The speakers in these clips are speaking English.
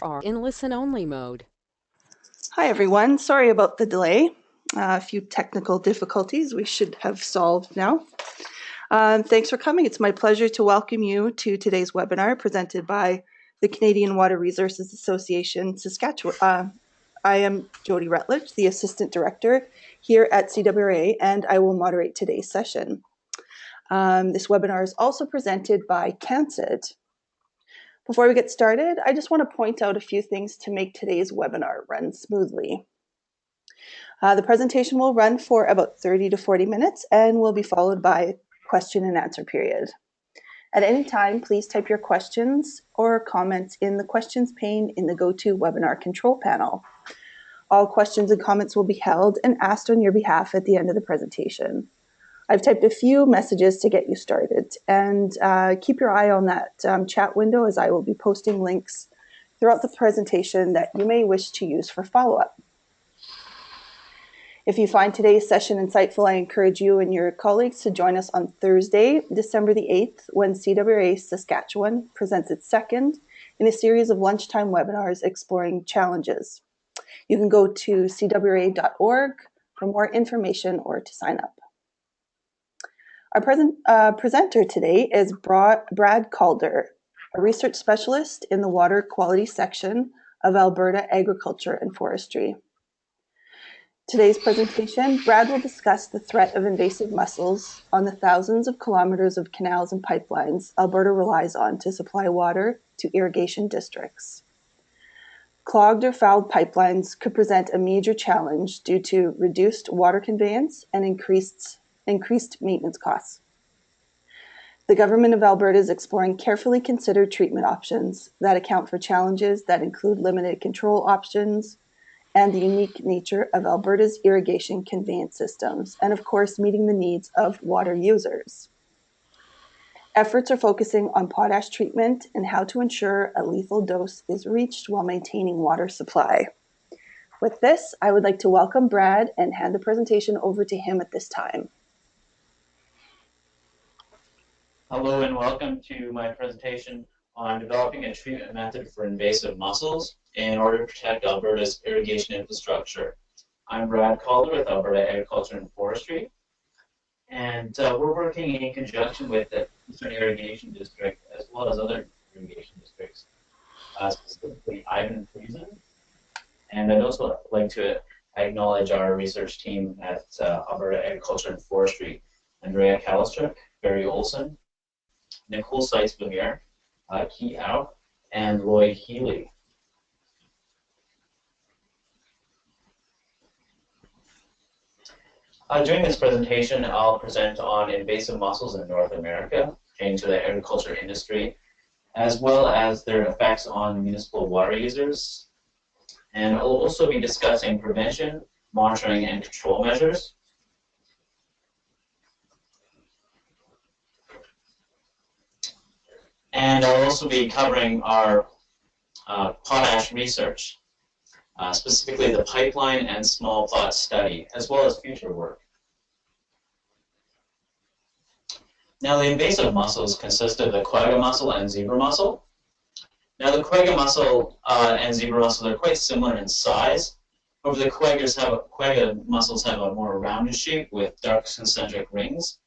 are in listen-only mode. Hi everyone, sorry about the delay. A few technical difficulties we should have solved now. Thanks for coming. It's my pleasure to welcome you to today's webinar presented by the Canadian Water Resources Association, Saskatchewan. I am Jody Rutledge, the Assistant Director here at CWRA, and I will moderate today's session. This webinar is also presented by CANCID. Before we get started, I just want to point out a few things to make today's webinar run smoothly. The presentation will run for about 30 to 40 minutes and will be followed by a question and answer period. At any time, please type your questions or comments in the questions pane in the GoToWebinar control panel. All questions and comments will be held and asked on your behalf at the end of the presentation. I've typed a few messages to get you started, and keep your eye on that chat window as I will be posting links throughout the presentation that you may wish to use for follow-up. If you find today's session insightful, I encourage you and your colleagues to join us on Thursday, December the 8th, when CWRA Saskatchewan presents its second in a series of lunchtime webinars exploring challenges. You can go to cwra.org for more information or to sign up. Our presenter today is Brad Calder, a research specialist in the water quality section of Alberta Agriculture and Forestry. Today's presentation, Brad will discuss the threat of invasive mussels on the thousands of kilometers of canals and pipelines Alberta relies on to supply water to irrigation districts. Clogged or fouled pipelines could present a major challenge due to reduced water conveyance and increased maintenance costs. The government of Alberta is exploring carefully considered treatment options that account for challenges that include limited control options and the unique nature of Alberta's irrigation conveyance systems, and of course, meeting the needs of water users. Efforts are focusing on potash treatment and how to ensure a lethal dose is reached while maintaining water supply. With this, I would like to welcome Brad and hand the presentation over to him at this time. Hello and welcome to my presentation on developing a treatment method for invasive mussels in order to protect Alberta's irrigation infrastructure. I'm Brad Calder with Alberta Agriculture and Forestry, and we're working in conjunction with the Eastern Irrigation District as well as other irrigation districts, specifically PIPEUNE. And I'd also like to acknowledge our research team at Alberta Agriculture and Forestry, Andrea Kalistruck, Barry Olson, Nicole Seitz-Vermeer, Ki Au, and Roy Healy. During this presentation, I'll present on invasive mussels in North America pertaining to the agriculture industry, as well as their effects on municipal water users. And I'll also be discussing prevention, monitoring, and control measures. And I'll also be covering our potash research, specifically the pipeline and small plot study, as well as future work. Now, the invasive mussels consist of the quagga mussel and zebra mussel. Now, the quagga mussel and zebra mussel are quite similar in size. However, the quagga mussels have a more rounded shape with dark concentric rings,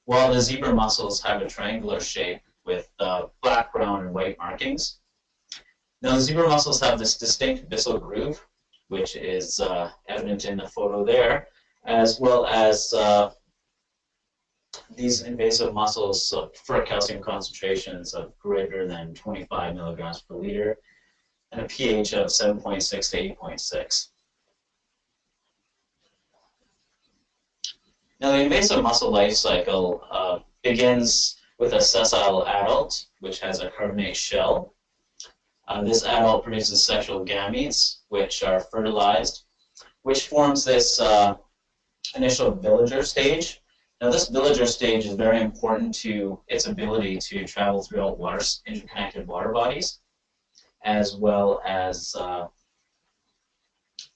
while the zebra mussels have a triangular shape with black, brown, and white markings. Now, the zebra mussels have this distinct byssal groove, which is evident in the photo there, as well as these invasive mussels prefer calcium concentrations of greater than 25 milligrams per liter and a pH of 7.6 to 8.6. Now, the invasive mussel life cycle begins with a sessile adult, which has a carbonate shell. This adult produces sexual gametes, which are fertilized, which forms this initial villager stage. Now, this villager stage is very important to its ability to travel throughout interconnected water bodies, as well as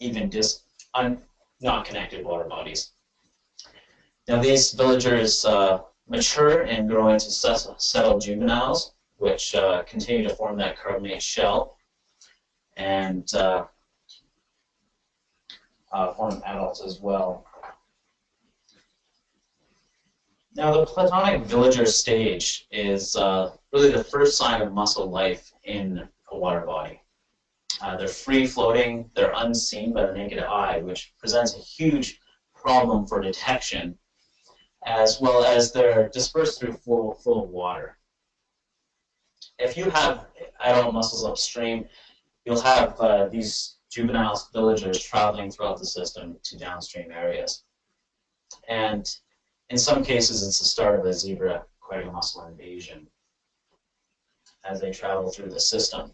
even not connected water bodies. Now, these villagers mature and grow into settled juveniles, which continue to form that carbonate shell. and form adults as well. Now, the platonic villager stage is really the first sign of mussel life in a water body. They're free-floating, they're unseen by the naked eye, which presents a huge problem for detection, as well as they're dispersed through full of water. If you have adult mussels upstream, you'll have these juvenile villagers traveling throughout the system to downstream areas. And in some cases, it's the start of a zebra quagga mussel invasion as they travel through the system.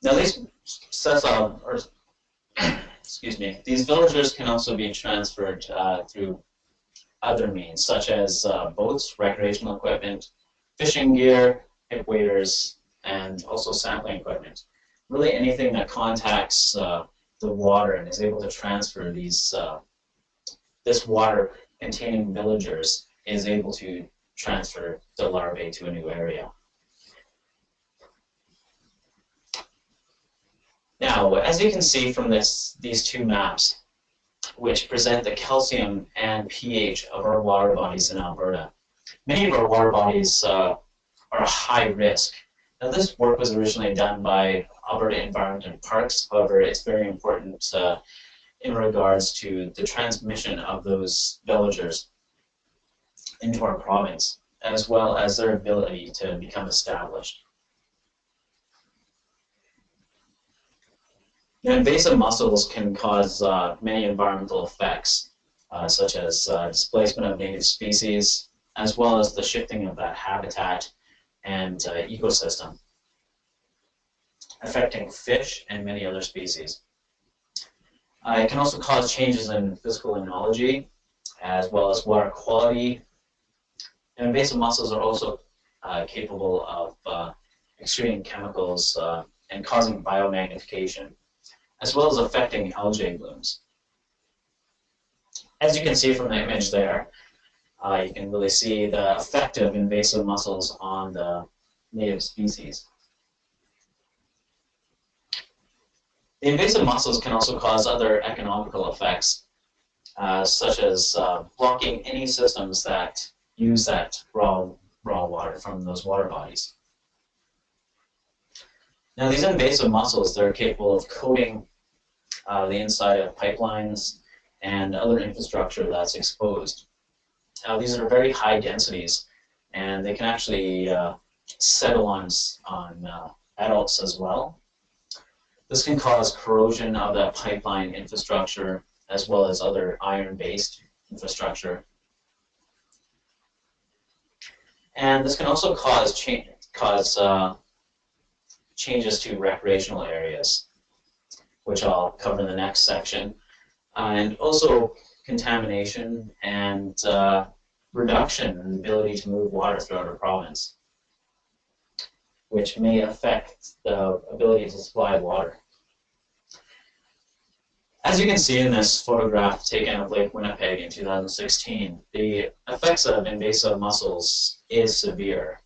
Now, these these villagers can also be transferred through other means, such as boats, recreational equipment, fishing gear, hip waders, and also sampling equipment. Really, anything that contacts the water and is able to transfer these this water-containing villagers is able to transfer the larvae to a new area. Now, as you can see from these two maps, which present the calcium and pH of our water bodies in Alberta, many of our water bodies are high risk. Now, this work was originally done by Alberta Environment and Parks. However, it's very important in regards to the transmission of those villagers into our province, as well as their ability to become established. Now, invasive mussels can cause many environmental effects, such as displacement of native species, as well as the shifting of that habitat and ecosystem, affecting fish and many other species. It can also cause changes in physical ecology, as well as water quality. And invasive mussels are also capable of excreting chemicals and causing biomagnification, as well as affecting algae blooms. As you can see from the image there, you can really see the effect of invasive mussels on the native species. The invasive mussels can also cause other economical effects, such as blocking any systems that use that raw water from those water bodies. Now, these invasive mussels, they're capable of coating the inside of pipelines and other infrastructure that's exposed. Now, these are very high densities, and they can actually settle on adults as well. This can cause corrosion of that pipeline infrastructure, as well as other iron-based infrastructure. And this can also cause changes to recreational areas, which I'll cover in the next section, and also contamination and reduction in the ability to move water throughout our province, which may affect the ability to supply water. As you can see in this photograph taken of Lake Winnipeg in 2016, the effects of invasive mussels is severe.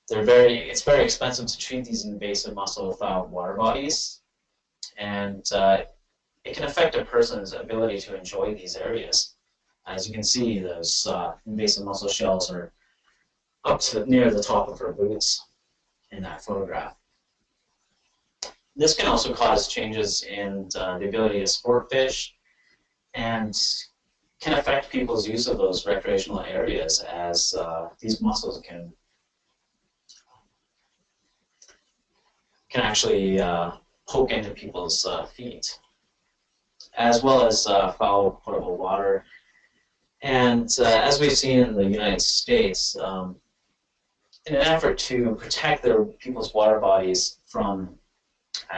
It's very expensive to treat these invasive mussel water bodies, and it can affect a person's ability to enjoy these areas. As you can see, those invasive mussel shells are up to near the top of her boots in that photograph. This can also cause changes in the ability to sport fish, and can affect people's use of those recreational areas, as these mussels can actually poke into people's feet, as well as foul potable water. And as we've seen in the United States, in an effort to protect people's water bodies from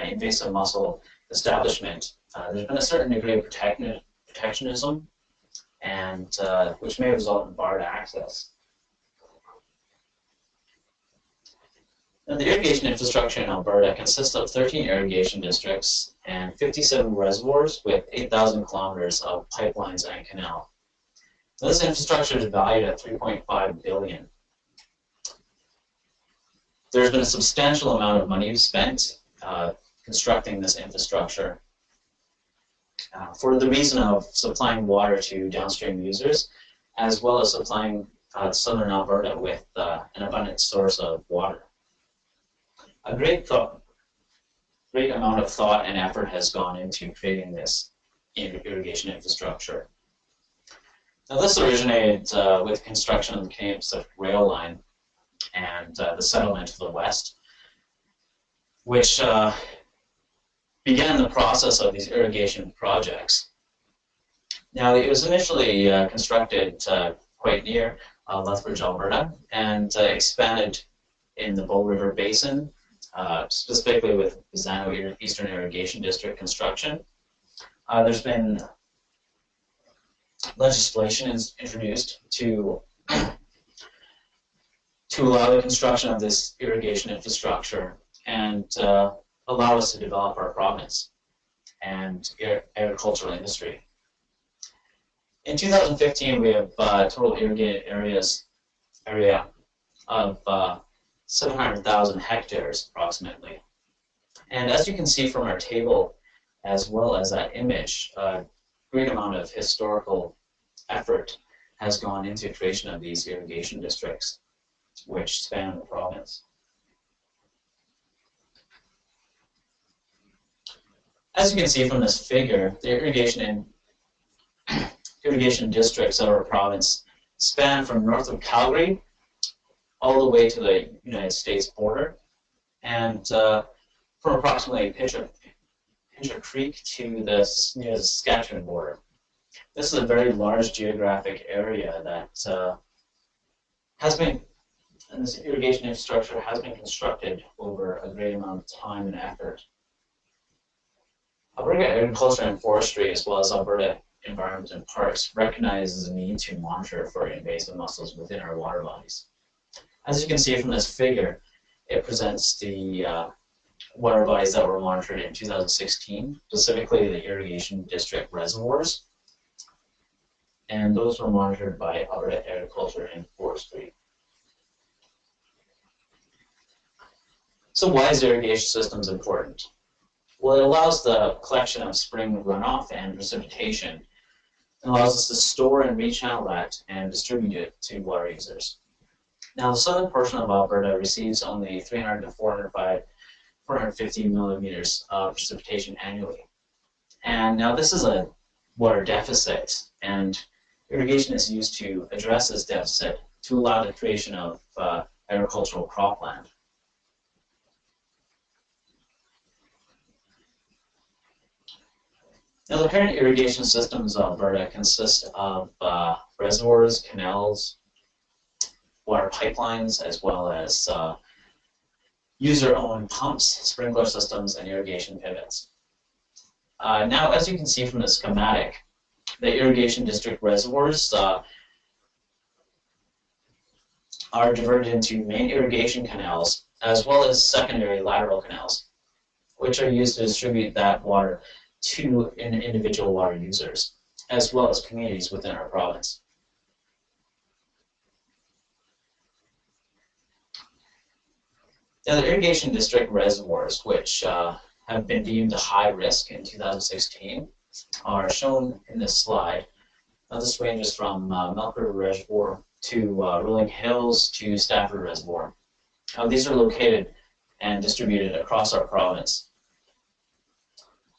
invasive mussel establishment, there's been a certain degree of protectionism, and which may result in barred access. Now, the irrigation infrastructure in Alberta consists of 13 irrigation districts and 57 reservoirs with 8,000 kilometers of pipelines and canal. Now, this infrastructure is valued at $3.5 billion. There's been a substantial amount of money spent constructing this infrastructure for the reason of supplying water to downstream users, as well as supplying southern Alberta with an abundant source of water. A great amount of thought and effort has gone into creating this irrigation infrastructure. Now, this originated with construction of the Canadian Pacific Rail Line and the settlement to the west, which began the process of these irrigation projects. Now, it was initially constructed quite near Lethbridge, Alberta, and expanded in the Bow River Basin, specifically with Pisano Eastern Irrigation District construction. There's been legislation introduced to allow the construction of this irrigation infrastructure and allow us to develop our province and agricultural industry. In 2015, we have total irrigated area of 700,000 hectares approximately. And as you can see from our table, as well as that image, a great amount of historical effort has gone into the creation of these irrigation districts, which span the province. As you can see from this figure, the irrigation districts of our province span from north of Calgary all the way to the United States border, and from approximately Pincher Creek to near the Saskatchewan border. This is a very large geographic area that and this irrigation infrastructure has been constructed over a great amount of time and effort. Alberta Agriculture and Forestry, as well as Alberta Environment and Parks, recognizes the need to monitor for invasive mussels within our water bodies. As you can see from this figure, it presents the water bodies that were monitored in 2016, specifically the irrigation district reservoirs, and those were monitored by Alberta Agriculture and Forestry. So why is irrigation systems important? Well, it allows the collection of spring runoff and precipitation. It allows us to store and rechannel that and distribute it to water users. Now, the southern portion of Alberta receives only 300 to 450 millimeters of precipitation annually. And now this is a water deficit, and irrigation is used to address this deficit to allow the creation of agricultural cropland. Now, the current irrigation systems of Alberta consist of reservoirs, canals, water pipelines, as well as user-owned pumps, sprinkler systems, and irrigation pivots. Now, as you can see from the schematic, the irrigation district reservoirs are diverted into main irrigation canals, as well as secondary lateral canals, which are used to distribute that water to individual water users, as well as communities within our province. Now, the irrigation district reservoirs, which have been deemed high risk in 2016, are shown in this slide. Now, this ranges from Milk River Reservoir to Rolling Hills to Stafford Reservoir. Now, these are located and distributed across our province,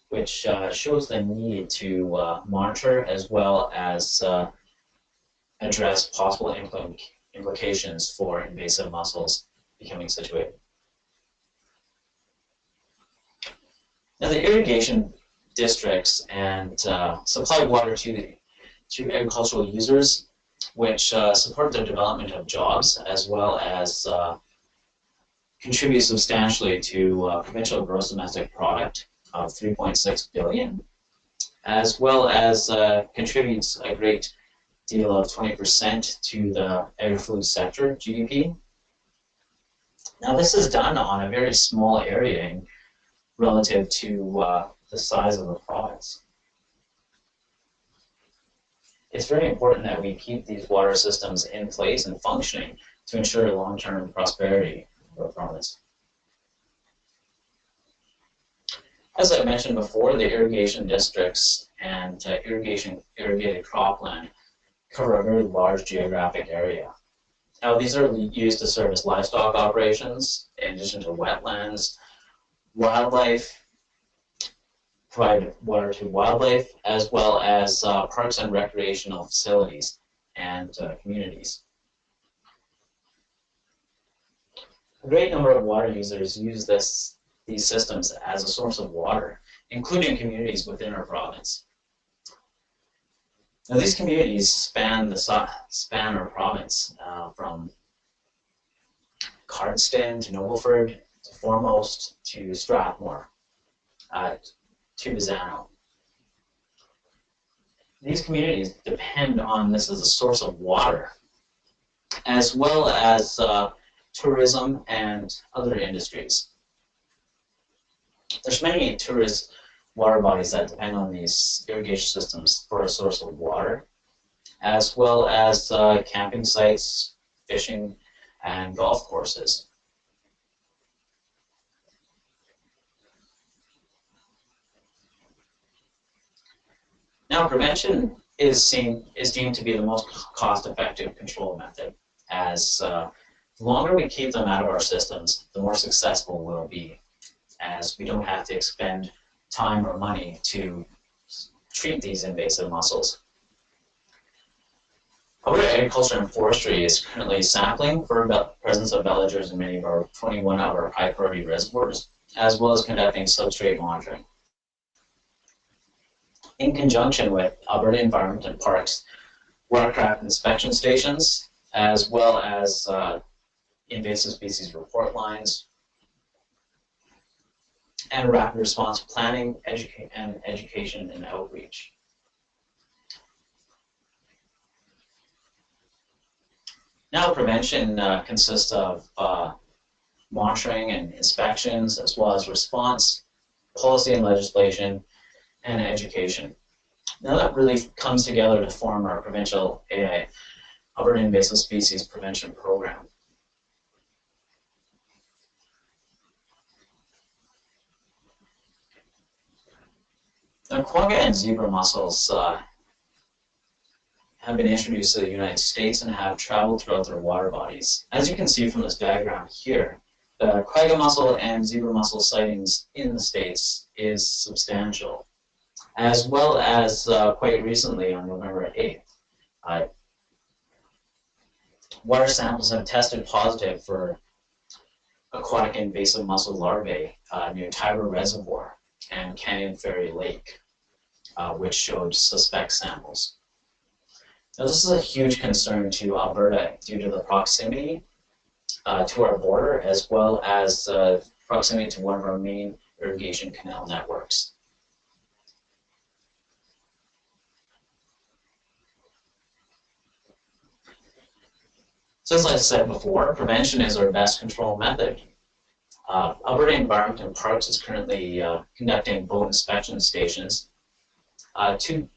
which shows the need to monitor as well as address possible implications for invasive mussels becoming situated. Now, the irrigation districts and supply water to agricultural users, which support the development of jobs as well as contribute substantially to provincial gross domestic product of $3.6 billion, as well as contributes a great deal of 20% to the agri-food sector GDP. Now, this is done on a very small area relative to the size of the province. It's very important that we keep these water systems in place and functioning to ensure long-term prosperity of our province. As I mentioned before, the irrigation districts and irrigated cropland cover a very large geographic area. Now, these are used to service livestock operations, in addition to wetlands, wildlife, provide water to wildlife, as well as parks and recreational facilities and communities. A great number of water users use these systems as a source of water, including communities within our province. Now, these communities span our province from Cardston to Nobleford to Foremost to Strathmore to Bizano. These communities depend on this as a source of water, as well as tourism and other industries. There's many tourist water bodies that depend on these irrigation systems for a source of water, as well as camping sites, fishing, and golf courses. Now, prevention is deemed to be the most cost-effective control method, as the longer we keep them out of our systems, the more successful we'll be, as we don't have to expend time or money to treat these invasive mussels. Alberta Agriculture and Forestry is currently sampling for presence of veligers in many of our 21 of our high priority reservoirs, as well as conducting substrate monitoring. In conjunction with Alberta Environment and Parks watercraft inspection stations, as well as invasive species report lines, and rapid response planning, education, and outreach. Now, prevention consists of monitoring and inspections, as well as response, policy and legislation, and education. Now, that really comes together to form our provincial Alberta Invasive Species Prevention Program. Now, quagga and zebra mussels have been introduced to the United States and have traveled throughout their water bodies. As you can see from this diagram here, the quagga mussel and zebra mussel sightings in the States is substantial, as well as quite recently on November 8th. Water samples have tested positive for aquatic invasive mussel larvae near Tiber Reservoir and Canyon Ferry Lake, which showed suspect samples. Now, this is a huge concern to Alberta due to the proximity to our border, as well as proximity to one of our main irrigation canal networks. So, as I said before, prevention is our best control method. Alberta Environment and Parks is currently conducting boat inspection stations to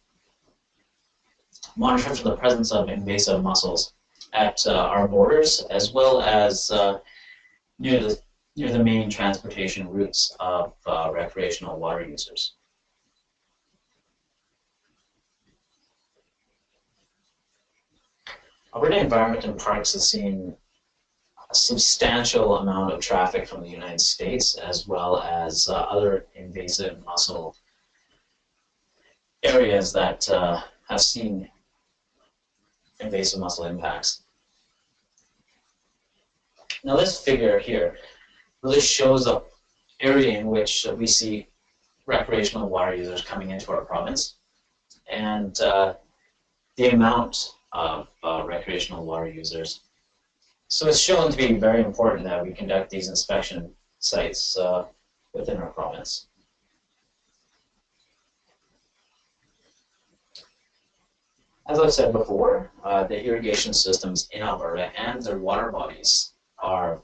monitor for the presence of invasive mussels at our borders, as well as near the main transportation routes of recreational water users. Alberta Environment and Parks has seen a substantial amount of traffic from the United States, as well as other invasive mussel areas that have seen invasive mussel impacts. Now, this figure here really shows an area in which we see recreational water users coming into our province, and the amount of recreational water users. So it's shown to be very important that we conduct these inspection sites within our province. As I've said before, the irrigation systems in Alberta and their water bodies are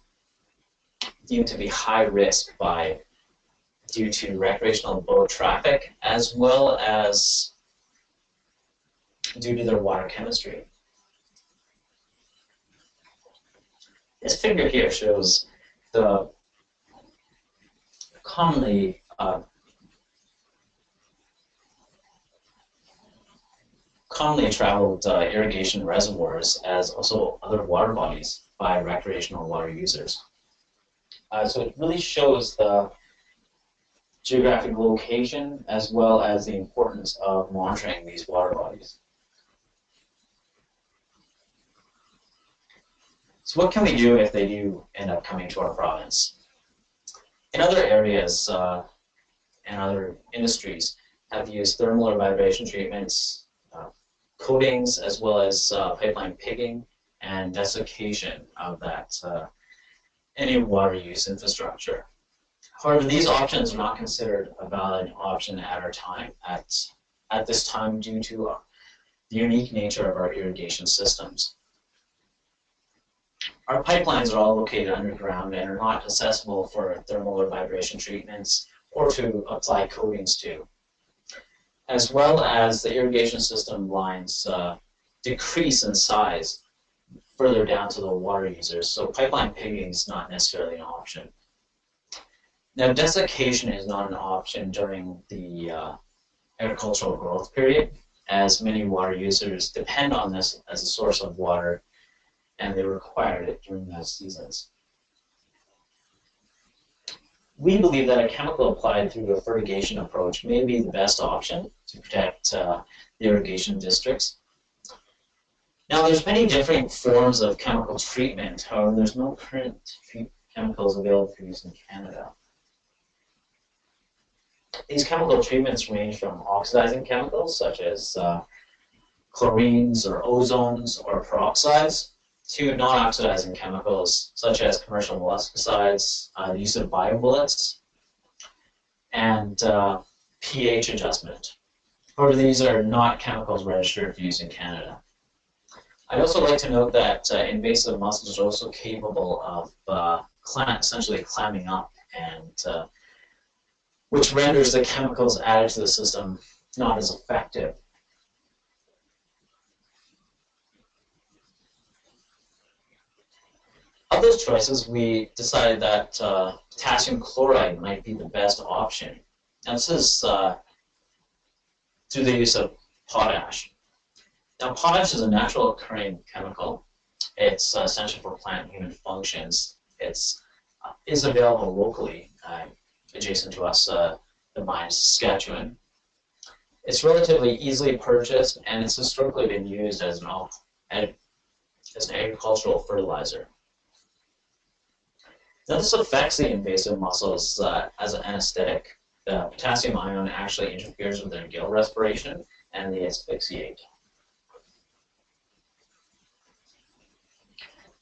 deemed to be high risk due to recreational boat traffic, as well as due to their water chemistry. This figure here shows the commonly traveled irrigation reservoirs as also other water bodies by recreational water users. So it really shows the geographic location as well as the importance of monitoring these water bodies. So what can we do if they do end up coming to our province? In other areas and other industries have used thermal or vibration treatments, coatings, as well as pipeline pigging and desiccation of that any water use infrastructure. However, these options are not considered a valid option at this time due to the unique nature of our irrigation systems. Our pipelines are all located underground and are not accessible for thermal or vibration treatments or to apply coatings to, as well as the irrigation system lines decrease in size further down to the water users, so pipeline pigging is not necessarily an option. Now, desiccation is not an option during the agricultural growth period, as many water users depend on this as a source of water, and they require it during those seasons. We believe that a chemical applied through a fertigation approach may be the best option to protect the irrigation districts. Now, there's many different forms of chemical treatment. However, there's no current chemicals available for use in Canada. These chemical treatments range from oxidizing chemicals such as chlorines or ozones or peroxides to non-oxidizing chemicals such as commercial molluscicides, the use of biobullets, and pH adjustment. However, these are not chemicals registered for use in Canada. I'd also like to note that invasive mussels are also capable of essentially clamming up, and which renders the chemicals added to the system not as effective. Of those choices, we decided that potassium chloride might be the best option. And this is through the use of potash. Now, potash is a natural occurring chemical. It's essential for plant and human functions. It is available locally, adjacent to us, the mine of Saskatchewan. It's relatively easily purchased, and it's historically been used as an agricultural fertilizer. Now, this affects the invasive mussels as an anesthetic. The potassium ion actually interferes with their gill respiration, and they asphyxiate.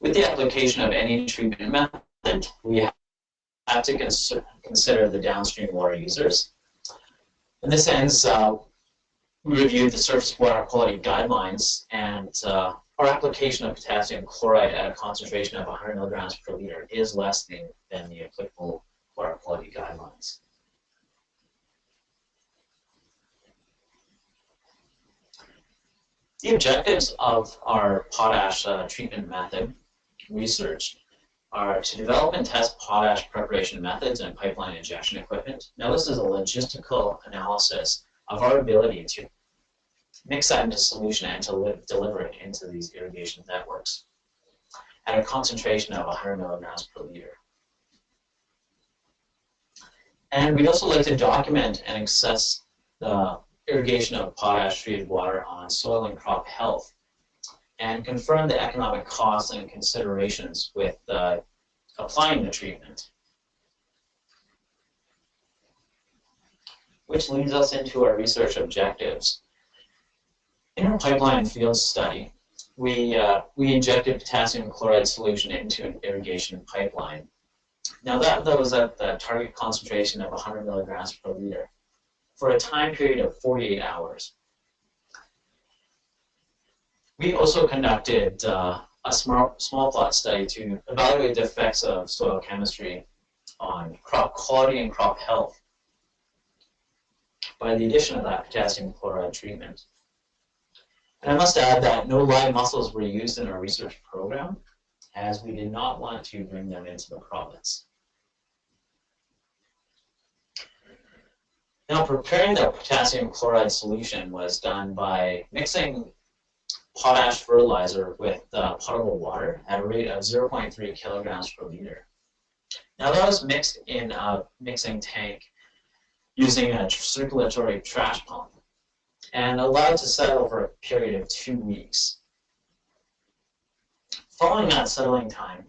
With the application of any treatment method, we have to consider the downstream water users. In this sense, we reviewed the surface water quality guidelines, and our application of potassium chloride at a concentration of 100 milligrams per liter is less than the applicable water quality guidelines. The objectives of our potash treatment method research are to develop and test potash preparation methods and pipeline injection equipment. Now, this is a logistical analysis of our ability to mix that into solution and to deliver it into these irrigation networks at a concentration of 100 milligrams per liter. And we'd also like to document and assess the irrigation of potash-treated water on soil and crop health, and confirm the economic costs and considerations with applying the treatment. Which leads us into our research objectives. In our pipeline field study, we injected potassium chloride solution into an irrigation pipeline. Now that was at the target concentration of 100 milligrams per liter for a time period of 48 hours. We also conducted a small plot study to evaluate the effects of soil chemistry on crop quality and crop health by the addition of that potassium chloride treatment. And I must add that no live mussels were used in our research program. as we did not want to bring them into the province. Now, preparing the potassium chloride solution was done by mixing potash fertilizer with potable water at a rate of 0.3 kilograms per liter. Now, that was mixed in a mixing tank using a circulatory trash pump and allowed to settle for a period of 2 weeks. Following that settling time,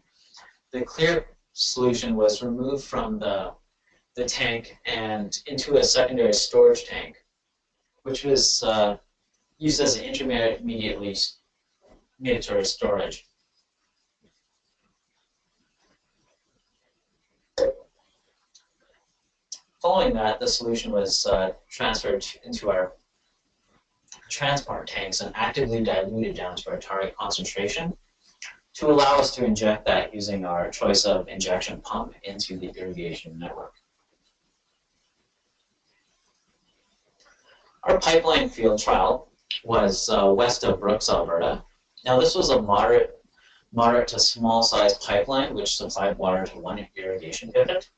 the clear solution was removed from the tank and into a secondary storage tank, which was used as an intermediately mandatory storage. Following that, the solution was transferred into our transport tanks and actively diluted down to our target concentration to allow us to inject that using our choice of injection pump into the irrigation network. Our pipeline field trial was west of Brooks, Alberta. Now, this was a moderate to small size pipeline which supplied water to one irrigation pivot.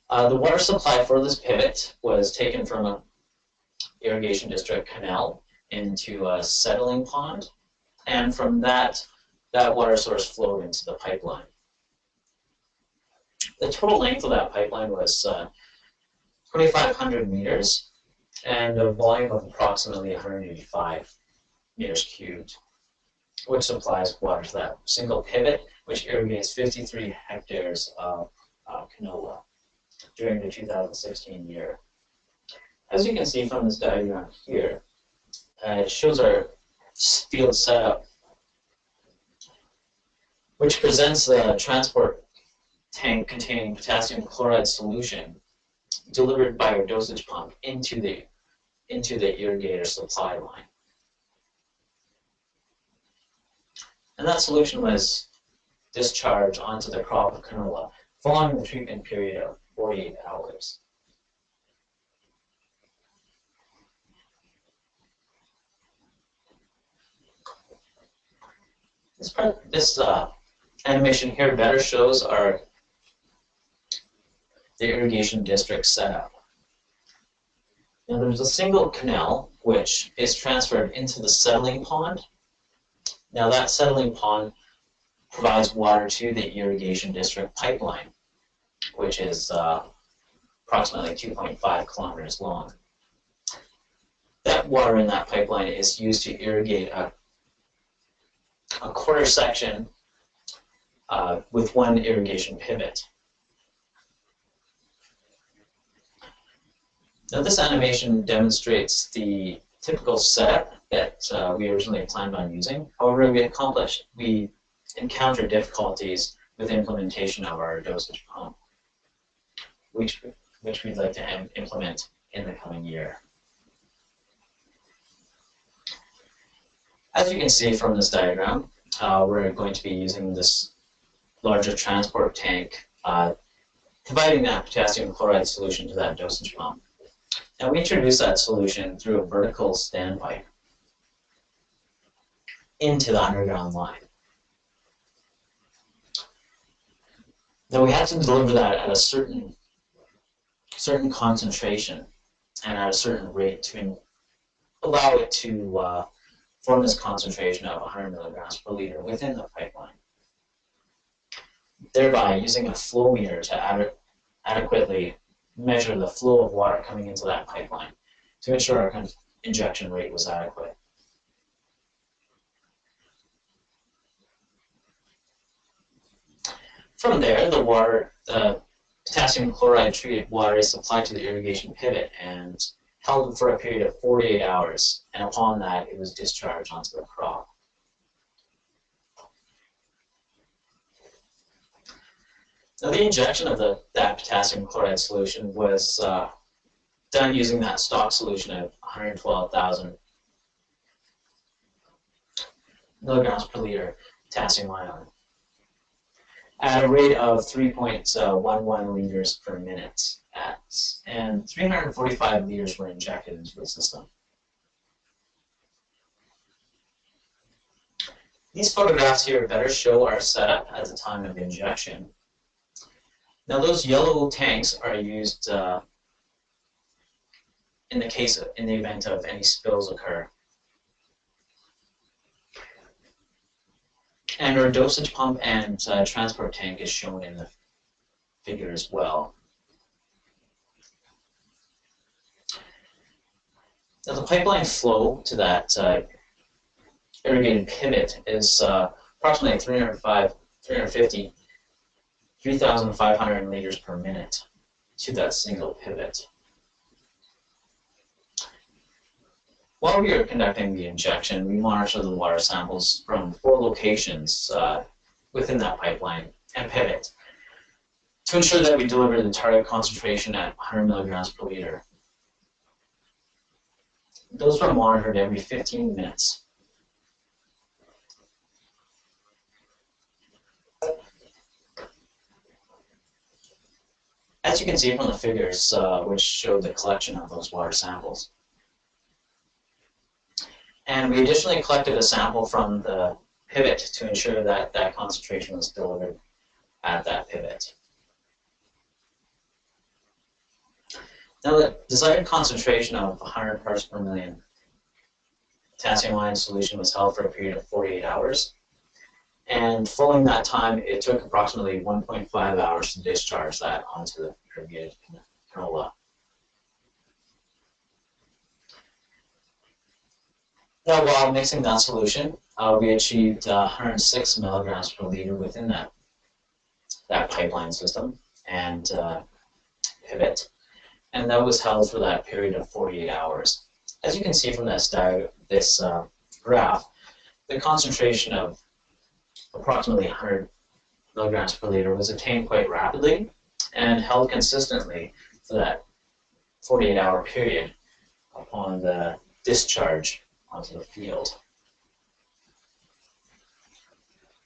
The water supply for this pivot was taken from an irrigation district canal into a settling pond, and from that water source flowed into the pipeline. The total length of that pipeline was 2,500 meters and a volume of approximately 185 meters cubed, which supplies water to that single pivot, which irrigates 53 hectares of canola during the 2016 year. As you can see from this diagram here, it shows our field setup, which presents the transport tank containing potassium chloride solution delivered by our dosage pump into the irrigator supply line. And that solution was discharged onto the crop of canola following the treatment period of 48 hours. This animation here better shows the irrigation district setup. Now, there's a single canal which is transferred into the settling pond. Now, that settling pond provides water to the irrigation district pipeline, which is approximately 2.5 kilometers long. That water in that pipeline is used to irrigate a quarter section with one irrigation pivot. Now, this animation demonstrates the typical setup that we originally planned on using. However, we encountered difficulties with implementation of our dosage pump, which we'd like to implement in the coming year. As you can see from this diagram, we're going to be using this larger transport tank, providing that potassium chloride solution to that dosage pump. Now, we introduce that solution through a vertical standpipe into the underground line. Now, we have to deliver that at a certain concentration and at a certain rate to allow it to form this concentration of 100 milligrams per liter within the pipeline, thereby using a flow meter to adequately measure the flow of water coming into that pipeline to ensure our injection rate was adequate. From there, the potassium chloride treated water is supplied to the irrigation pivot and held for a period of 48 hours, and upon that, it was discharged onto the crop. Now, the injection of that potassium chloride solution was done using that stock solution of 112,000 milligrams per liter potassium ion at a rate of 3.11 liters per minute, and 345 liters were injected into the system. These photographs here better show our setup at the time of injection. Now those yellow tanks are used in the event of any spills occur. And our dosage pump and transport tank is shown in the figure as well. Now the pipeline flow to that irrigated pivot is approximately 3,500 liters per minute to that single pivot. While we are conducting the injection, we monitor the water samples from 4 locations within that pipeline and pivot to ensure that we deliver the target concentration at 100 milligrams per liter. Those are monitored every 15 minutes. As you can see from the figures, which show the collection of those water samples. And we additionally collected a sample from the pivot to ensure that that concentration was delivered at that pivot. Now the desired concentration of 100 parts per million potassium ion solution was held for a period of 48 hours. And following that time, it took approximately 1.5 hours to discharge that onto the irrigated canola. Now, while mixing that solution, we achieved 106 milligrams per liter within that pipeline system and pivot. And that was held for that period of 48 hours. As you can see from this graph, the concentration of approximately 100 milligrams per liter was attained quite rapidly and held consistently for that 48-hour period upon the discharge onto the field.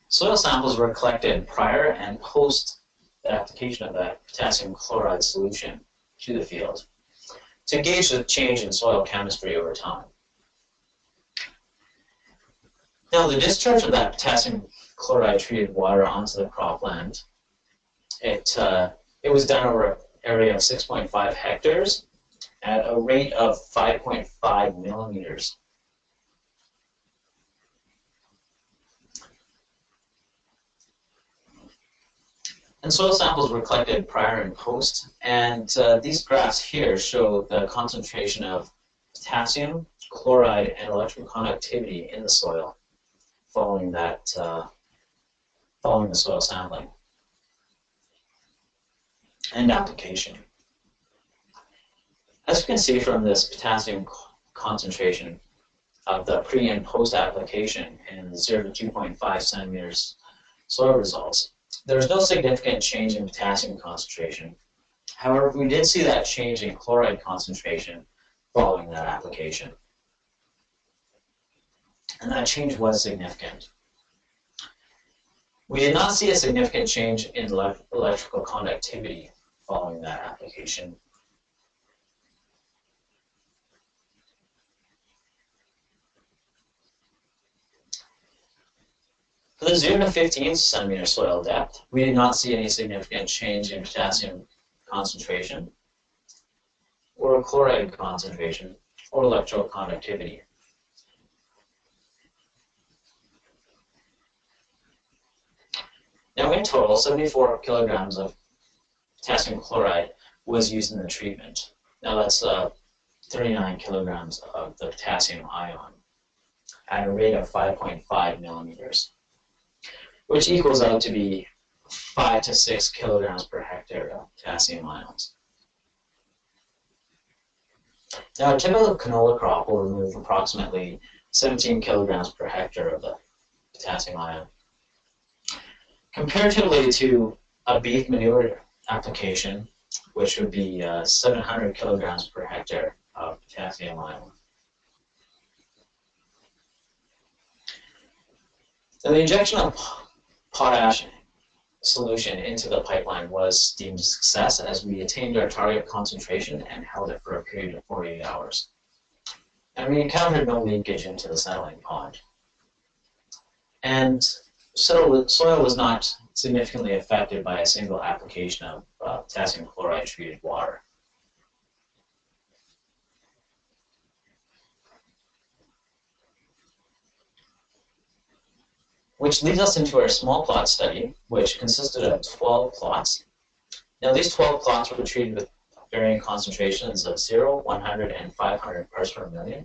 Soil samples were collected prior and post the application of that potassium chloride solution to the field to gauge the change in soil chemistry over time. Now, the discharge of that potassium chloride treated water onto the cropland, it was done over an area of 6.5 hectares at a rate of 5.5 millimeters. And soil samples were collected prior and post, and these graphs here show the concentration of potassium, chloride, and electrical conductivity in the soil following that, following the soil sampling and application. As you can see from this potassium concentration of the pre and post application in 0 to 2.5 centimeters soil results, there was no significant change in potassium concentration. However, we did see that change in chloride concentration following that application. And that change was significant. We did not see a significant change in electrical conductivity following that application. For the 0 to 15 centimeter soil depth, we did not see any significant change in potassium concentration, or chloride concentration, or electrical conductivity. Now, in total, 74 kilograms of potassium chloride was used in the treatment. Now, that's 39 kilograms of the potassium ion at a rate of 5.5 millimeters, which equals out to be 5 to 6 kilograms per hectare of potassium ions. Now, a typical canola crop will remove approximately 17 kilograms per hectare of the potassium ion. Comparatively to a beef manure application, which would be 700 kilograms per hectare of potassium ion. Now, the injection of potash solution into the pipeline was deemed a success as we attained our target concentration and held it for a period of 48 hours. And we encountered no leakage into the settling pond. And soil was not significantly affected by a single application of potassium chloride treated water. Which leads us into our small plot study, which consisted of 12 plots. Now these 12 plots were treated with varying concentrations of 0, 100, and 500 parts per million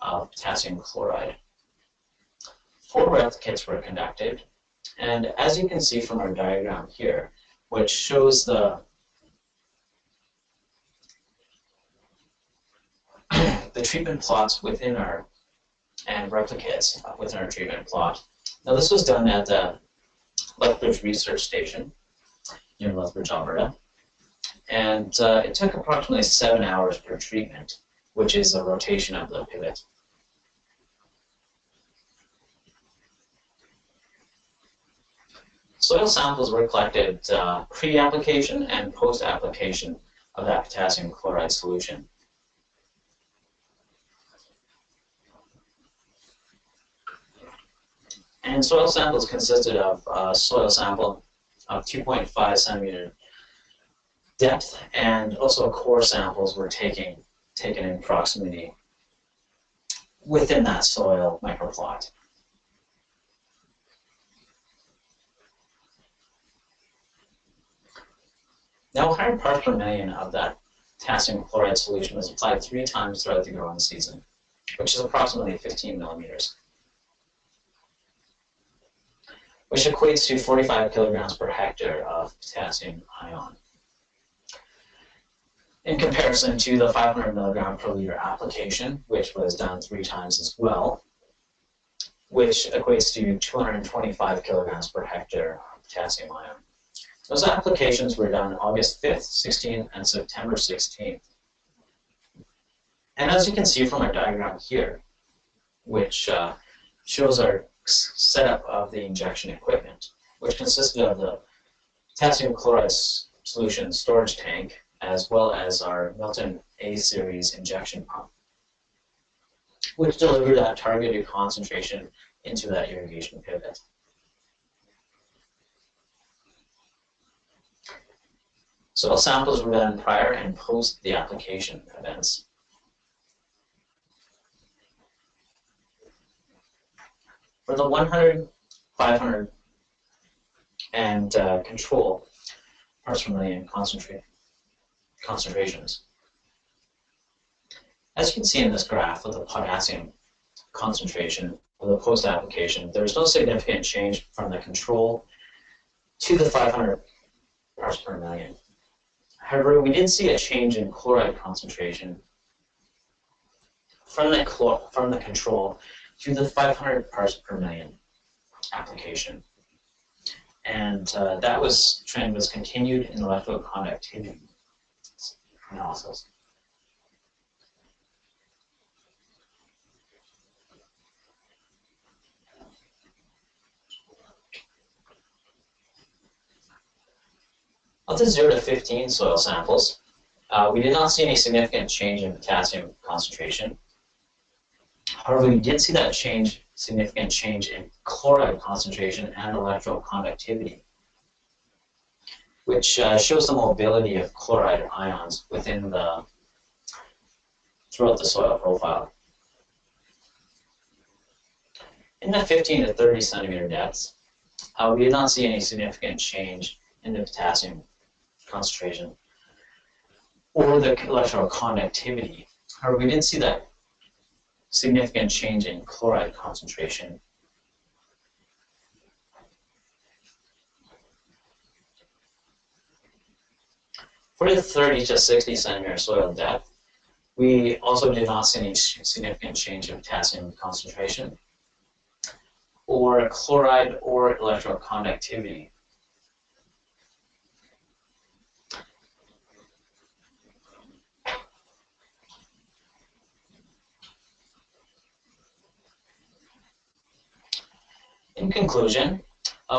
of potassium chloride. 4 replicates were conducted, and as you can see from our diagram here, which shows the treatment plots within our, and replicates within our treatment plot. Now this was done at the Lethbridge Research Station near Lethbridge, Alberta, and it took approximately 7 hours per treatment, which is a rotation of the pivot. Soil samples were collected pre-application and post-application of that potassium chloride solution. And soil samples consisted of a soil sample of 2.5 centimeter depth, and also core samples were taken in proximity within that soil microplot. Now, 100 parts per million of that potassium chloride solution was applied 3 times throughout the growing season, which is approximately 15 millimeters, which equates to 45 kilograms per hectare of potassium ion. In comparison to the 500 milligram per liter application, which was done 3 times as well, which equates to 225 kilograms per hectare of potassium ion. Those applications were done August 5th, 16th, and September 16th. And as you can see from our diagram here, which shows our setup of the injection equipment, which consisted of the potassium chloride solution storage tank, as well as our Milton A-series injection pump, which delivered that targeted concentration into that irrigation pivot. Soil samples were done prior and post the application events. For the 100, 500, and control parts per million concentrations. As you can see in this graph with the potassium concentration of the post-application, there was no significant change from the control to the 500 parts per million. However, we did see a change in chloride concentration from the control to the 500 parts per million application. And that trend was continued in electroconductivity analysis. Of the 0 to 15 soil samples, we did not see any significant change in potassium concentration. However, we did see that significant change in chloride concentration and electroconductivity, which shows the mobility of chloride ions throughout the soil profile. In the 15 to 30 centimeter depths, we did not see any significant change in the potassium concentration or the electroconductivity. However, we did see that significant change in chloride concentration. For the 30 to 60 centimeter soil depth, we also did not see any significant change in potassium concentration or chloride or electroconductivity. In conclusion,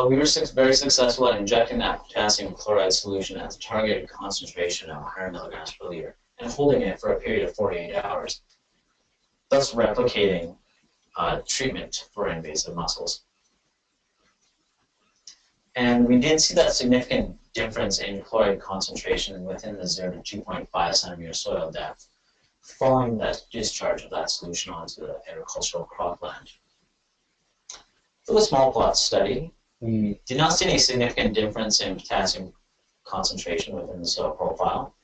we were very successful at injecting that potassium chloride solution at the targeted concentration of 100 milligrams per liter and holding it for a period of 48 hours, thus replicating treatment for invasive mussels. And we did see that significant difference in chloride concentration within the 0 to 2.5 centimeter soil depth following that discharge of that solution onto the agricultural cropland. For the small plot study, we did not see any significant difference in potassium concentration within the soil profile.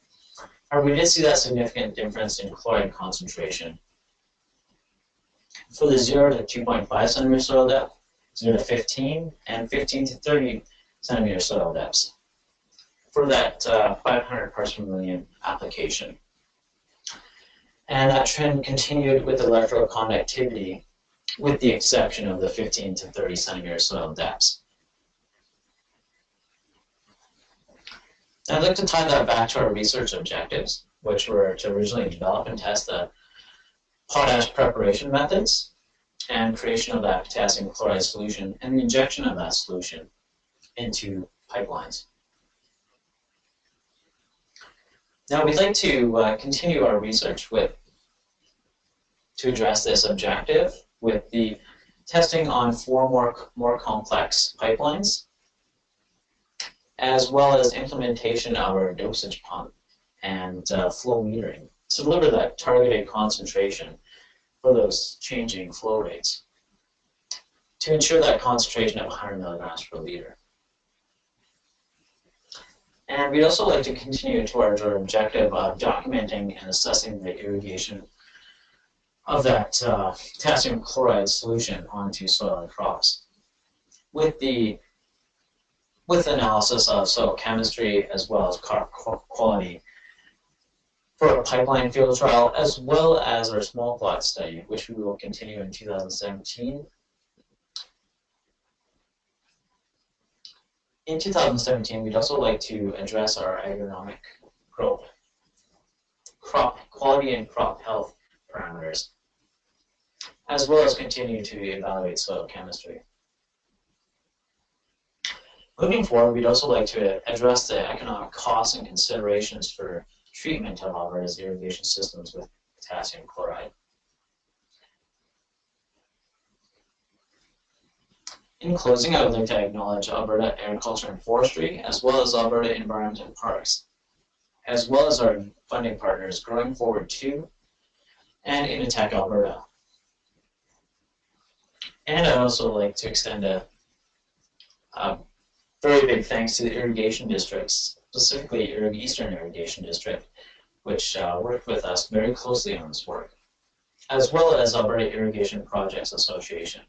However, we did see that significant difference in chloride concentration. For the 0 to 2.5 centimeter soil depth, 0 to 15, and 15 to 30 centimeter soil depths for that 500 parts per million application. And that trend continued with electroconductivity, with the exception of the 15 to 30 centimeter soil depths. I'd like to tie that back to our research objectives, which were to originally develop and test the potash preparation methods and creation of that potassium chloride solution and the injection of that solution into pipelines. Now we'd like to continue our research to address this objective with the testing on 4 more complex pipelines, as well as implementation of our dosage pump and flow metering to deliver that targeted concentration for those changing flow rates to ensure that concentration of 100 milligrams per liter. And we'd also like to continue towards our objective of documenting and assessing the irrigation of that potassium chloride solution onto soil and crops with analysis of soil chemistry as well as crop quality for a pipeline field trial, as well as our small plot study, which we will continue in 2017. In 2017, we'd also like to address our agronomic crop quality and crop health parameters, as well as continue to evaluate soil chemistry. Moving forward, we'd also like to address the economic costs and considerations for treatment of Alberta's irrigation systems with potassium chloride. In closing, I would like to acknowledge Alberta Agriculture and Forestry, as well as Alberta Environment and Parks, as well as our funding partners, Growing Forward 2 and Initech Alberta. And I'd also like to extend a very big thanks to the irrigation districts, specifically Eastern Irrigation District, which worked with us very closely on this work, as well as Alberta Irrigation Projects Association.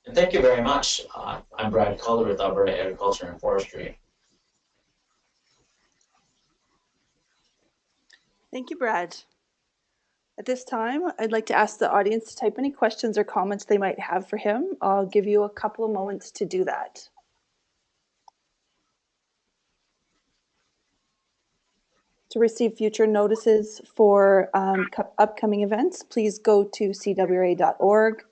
And thank you very much. I'm Brad Calder with Alberta Agriculture and Forestry. Thank you, Brad. At this time, I'd like to ask the audience to type any questions or comments they might have for him. I'll give you a couple of moments to do that. To receive future notices for upcoming events, please go to cwra.org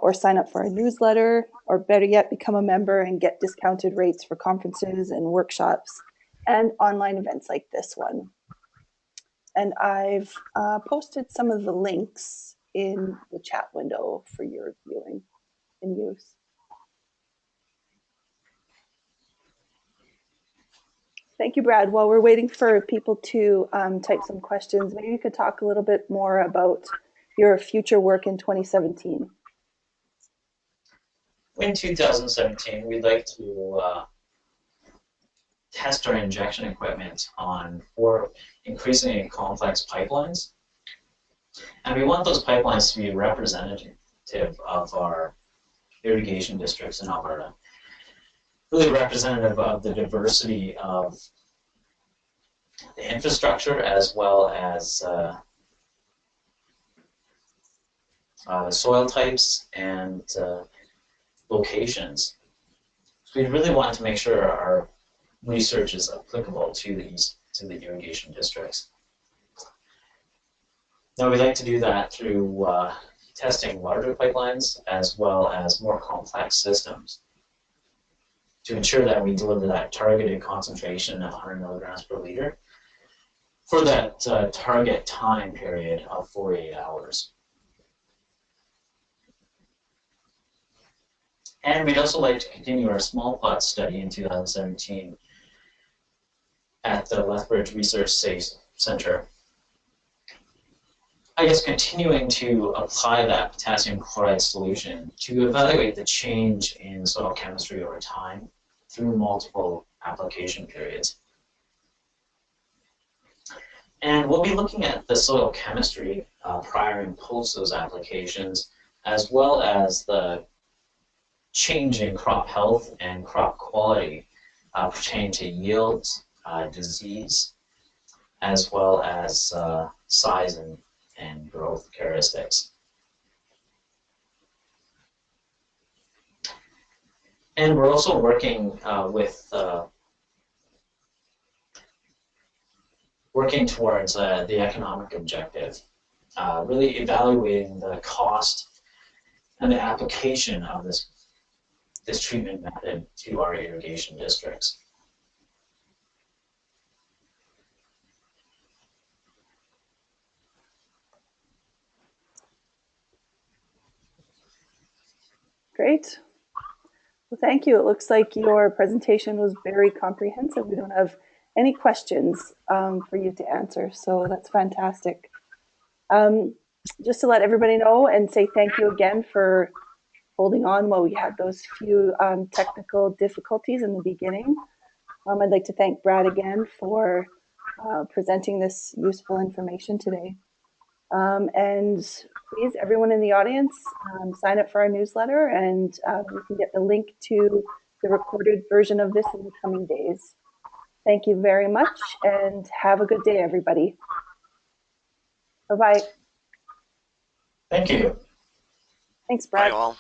or sign up for our newsletter, or better yet, become a member and get discounted rates for conferences and workshops and online events like this one. And I've posted some of the links in the chat window for your viewing and use. Thank you, Brad. While we're waiting for people to type some questions, maybe you could talk a little bit more about your future work in 2017. In 2017, we'd like to test our injection equipment on 4 increasingly complex pipelines. And we want those pipelines to be representative of our irrigation districts in Alberta. Really representative of the diversity of the infrastructure as well as the soil types and locations. So we really want to make sure our research is applicable to the irrigation districts. Now we'd like to do that through testing larger pipelines as well as more complex systems to ensure that we deliver that targeted concentration of 100 milligrams per liter for that target time period of 48 hours. And we'd also like to continue our small plot study in 2017 at the Lethbridge Research Center. I guess continuing to apply that potassium chloride solution to evaluate the change in soil chemistry over time through multiple application periods. And we'll be looking at the soil chemistry prior and post those applications, as well as the change in crop health and crop quality pertaining to yields, disease, as well as size and growth characteristics. And we're also working working towards the economic objective, really evaluating the cost and the application of this treatment method to our irrigation districts. Great. Well, thank you. It looks like your presentation was very comprehensive. We don't have any questions for you to answer, so that's fantastic. Just to let everybody know and say thank you again for holding on while we had those few technical difficulties in the beginning. I'd like to thank Brad again for presenting this useful information today. And please, everyone in the audience, sign up for our newsletter, and you can get the link to the recorded version of this in the coming days. Thank you very much, and have a good day, everybody. Bye-bye. Thank you. Thanks, Brad. Bye all.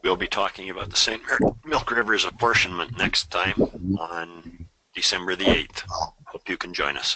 We'll be talking about the St. Milk River's apportionment next time on December the 8th. Hope you can join us.